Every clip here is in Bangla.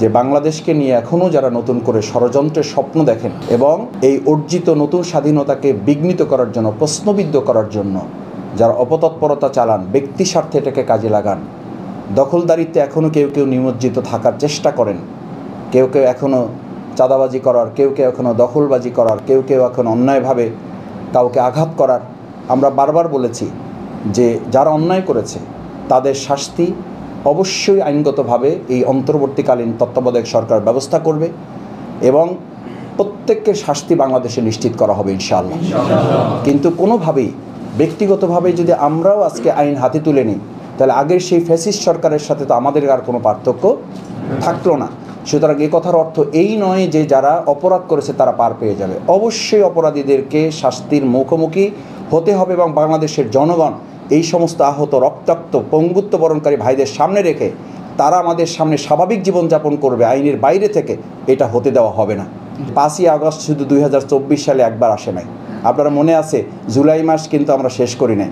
যে বাংলাদেশকে নিয়ে এখনও যারা নতুন করে ষড়যন্ত্রের স্বপ্ন দেখেন এবং এই অর্জিত নতুন স্বাধীনতাকে বিঘ্নিত করার জন্য, প্রশ্নবিদ্ধ করার জন্য যারা অপতৎপরতা চালান, ব্যক্তি স্বার্থে এটাকে কাজে লাগান, দখলদারিত্বে এখনও কেউ কেউ নিমজ্জিত থাকার চেষ্টা করেন, কেউ কেউ এখনও চাঁদাবাজি করার, কেউ কেউ এখনও দখলবাজি করার, কেউ কেউ এখন অন্যায়ভাবে কাউকে আঘাত করার। আমরা বারবার বলেছি যে যারা অন্যায় করেছে তাদের শাস্তি অবশ্যই আইনগতভাবে এই অন্তর্বর্তীকালীন তত্ত্বাবধায়ক সরকার ব্যবস্থা করবে এবং প্রত্যেকের শাস্তি বাংলাদেশে নিশ্চিত করা হবে ইনশাআল্লাহ। কিন্তু কোনোভাবেই ব্যক্তিগতভাবে যদি আমরাও আজকে আইন হাতে তুলে নিই, তাহলে আগের সেই ফ্যাসিস্ট সরকারের সাথে তো আমাদের আর কোনো পার্থক্য থাকলো না। সুতরাং এ কথার অর্থ এই নয় যে যারা অপরাধ করেছে তারা পার পেয়ে যাবে। অবশ্যই অপরাধীদেরকে শাস্তির মুখোমুখি হতে হবে এবং বাংলাদেশের জনগণ এই সমস্ত আহত, রক্তাক্ত, পঙ্গুত্ব বরণকারী ভাইদের সামনে রেখে তারা আমাদের সামনে স্বাভাবিক জীবনযাপন করবে, আইনের বাইরে থেকে এটা হতে দেওয়া হবে না। 5ই আগস্ট শুধু 2024 সালে একবার আসে নাই। আপনারা মনে আছে, জুলাই মাস কিন্তু আমরা শেষ করি নাই।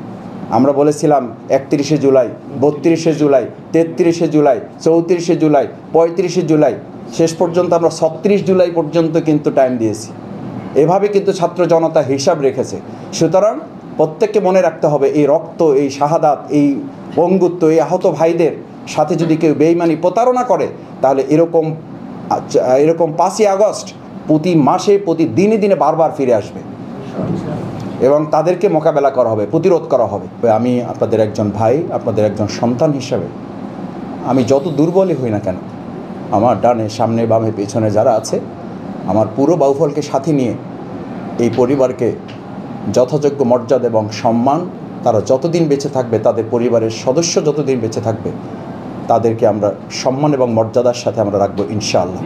আমরা বলেছিলাম 31শে জুলাই, 32শে জুলাই, 33শে জুলাই, 34শে জুলাই, 35শে জুলাই, শেষ পর্যন্ত আমরা 36 জুলাই পর্যন্ত কিন্তু টাইম দিয়েছি। এভাবে কিন্তু ছাত্র জনতা হিসাব রেখেছে। সুতরাং প্রত্যেককে মনে রাখতে হবে, এই রক্ত, এই শাহাদাত, এই পঙ্গুত্ব, এই আহত ভাইদের সাথে যদি কেউ বেইমানি, প্রতারণা করে, তাহলে এরকম 5ই আগস্ট প্রতি মাসে, প্রতি দিনে দিনে বারবার ফিরে আসবে এবং তাদেরকে মোকাবেলা করা হবে, প্রতিরোধ করা হবে। আমি আপনাদের একজন ভাই, আপনাদের একজন সন্তান হিসাবে আমি যত দুর্বলই হই না কেন, আমার ডানে, সামনে, বামে, পেছনে যারা আছে, আমার পুরো বাউফলকে সাথে নিয়ে এই পরিবারকে যথাযোগ্য মর্যাদা এবং সম্মান, তারা যতদিন বেঁচে থাকবে, তাদের পরিবারের সদস্য যতদিন বেঁচে থাকবে, তাদেরকে আমরা সম্মান এবং মর্যাদার সাথে আমরা রাখবো ইনশাআল্লাহ।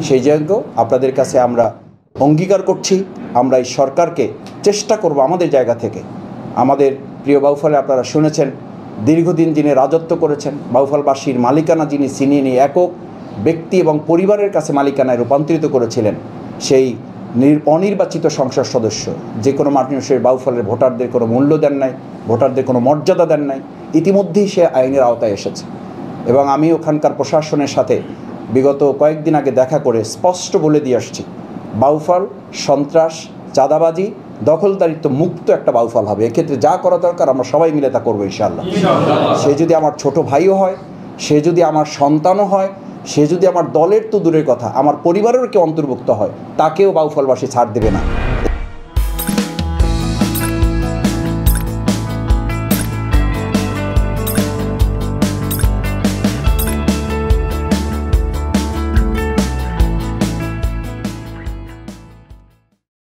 সেই জায়গা আপনাদের কাছে আমরা অঙ্গীকার করছি। আমরা এই সরকারকে চেষ্টা করব আমাদের জায়গা থেকে, আমাদের প্রিয় বাউফলে আপনারা শুনেছেন, দীর্ঘদিন যিনি রাজত্ব করেছেন, বাউফলবাসীর মালিকানা যিনি ছিনিয়ে নিয়ে একক ব্যক্তি এবং পরিবারের কাছে মালিকানায় রূপান্তরিত করেছিলেন, সেই অনির্বাচিত সংসদ সদস্য যে কোনো মানুষের বাউফলের ভোটারদের কোনো মূল্য দেন নাই, ভোটারদের কোনো মর্যাদা দেন নাই, ইতিমধ্যেই সে আইনের আওতায় এসেছে। এবং আমি ওখানকার প্রশাসনের সাথে বিগত কয়েকদিন আগে দেখা করে স্পষ্ট বলে দিয়ে আসছি, বাউফল সন্ত্রাস, চাঁদাবাজি, দখলদারিত্ব মুক্ত একটা বাউফল হবে। এক্ষেত্রে যা করা দরকার আমরা সবাই মিলে তা করবো ইনশাআল্লাহ। সে যদি আমার ছোট ভাইও হয়, সে যদি আমার সন্তানও হয়, সে যদি আমার দলের তো দূরের কথা আমার পরিবারের কেউ অন্তর্ভুক্ত হয়, তাকেও বাউফলবাসী ছাড় দেবে না।